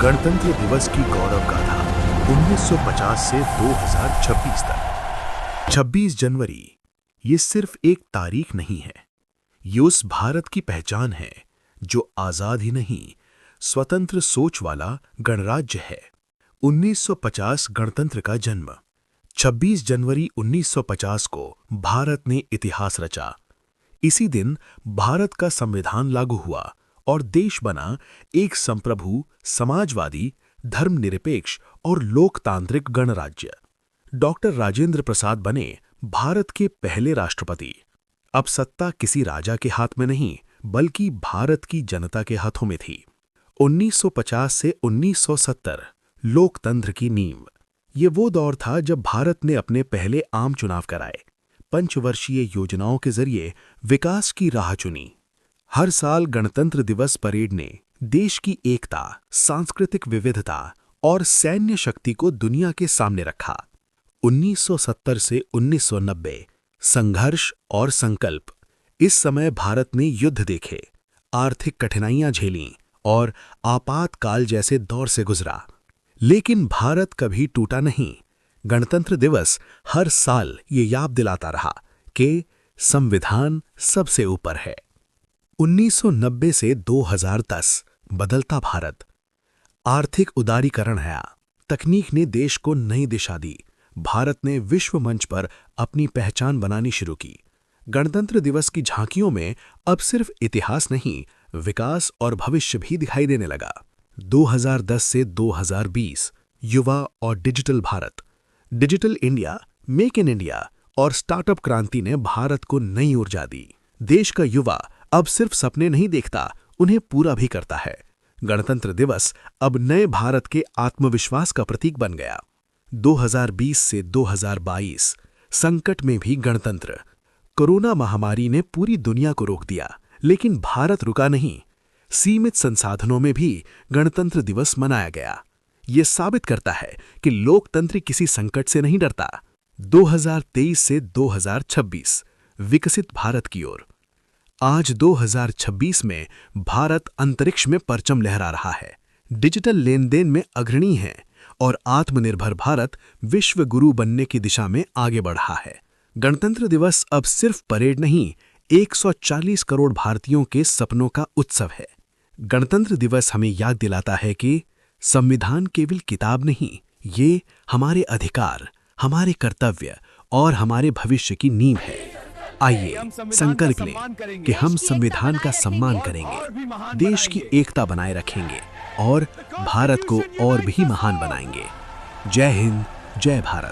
गणतंत्र दिवस की गौरव गाथा 1950 से 2026 तक। 26 जनवरी ये सिर्फ एक तारीख नहीं है, ये उस भारत की पहचान है जो आजाद ही नहीं, स्वतंत्र सोच वाला गणराज्य है। 1950 गणतंत्र का जन्म। 26 जनवरी 1950 को भारत ने इतिहास रचा। इसी दिन भारत का संविधान लागू हुआ और देश बना एक संप्रभु, समाजवादी, धर्मनिरपेक्ष और लोकतांत्रिक गणराज्य। डॉक्टर राजेंद्र प्रसाद बने भारत के पहले राष्ट्रपति। अब सत्ता किसी राजा के हाथ में नहीं, बल्कि भारत की जनता के हाथों में थी। 1950 से 1970 लोकतंत्र की नींव। ये वो दौर था जब भारत ने अपने पहले आम चुनाव कराए, पंचवर्षीय योजनाओं के जरिए विकास की राह चुनी। हर साल गणतंत्र दिवस परेड ने देश की एकता, सांस्कृतिक विविधता और सैन्य शक्ति को दुनिया के सामने रखा। 1970 से 1990 संघर्ष और संकल्प। इस समय भारत ने युद्ध देखे, आर्थिक कठिनाइयां झेलीं और आपातकाल जैसे दौर से गुजरा। लेकिन भारत कभी टूटा नहीं। गणतंत्र दिवस हर साल ये याद दिलाता रहा कि संविधान सबसे ऊपर है। 1990 से 2010 बदलता भारत। आर्थिक उदारीकरण आया, तकनीक ने देश को नई दिशा दी। भारत ने विश्व मंच पर अपनी पहचान बनानी शुरू की। गणतंत्र दिवस की झांकियों में अब सिर्फ इतिहास नहीं, विकास और भविष्य भी दिखाई देने लगा। 2010 से 2020 युवा और digital Bharat. Digital India, make in India और स्टार्टअप क्रांति ने भारत को नई ऊर्जा दी। देश का युवा अब सिर्फ सपने नहीं देखता, उन्हें पूरा भी करता है। गणतंत्र दिवस अब नए भारत के आत्मविश्वास का प्रतीक बन गया। 2020 से 2022 संकट में भी गणतंत्र। कोरोना महामारी ने पूरी दुनिया को रोक दिया, लेकिन भारत रुका नहीं। सीमित संसाधनों में भी गणतंत्र दिवस मनाया गया। ये साबित करता है कि लोकतंत्र किसी संकट से नहीं डरता। 2023 से 2026 विकसित भारत की ओर। आज 2026 में भारत अंतरिक्ष में परचम लहरा रहा है, डिजिटल लेन देन में अग्रणी है और आत्मनिर्भर भारत विश्व गुरु बनने की दिशा में आगे बढ़ रहा है। गणतंत्र दिवस अब सिर्फ परेड नहीं, 140 करोड़ भारतीयों के सपनों का उत्सव है। गणतंत्र दिवस हमें याद दिलाता है कि संविधान केवल किताब नहीं, ये हमारे अधिकार, हमारे कर्तव्य और हमारे भविष्य की नींव है। आइए संकल्प लें कि हम संविधान का सम्मान करेंगे, देश की एकता बनाए रखेंगे और भारत को और भी महान बनाएंगे। जय हिंद, जय भारत।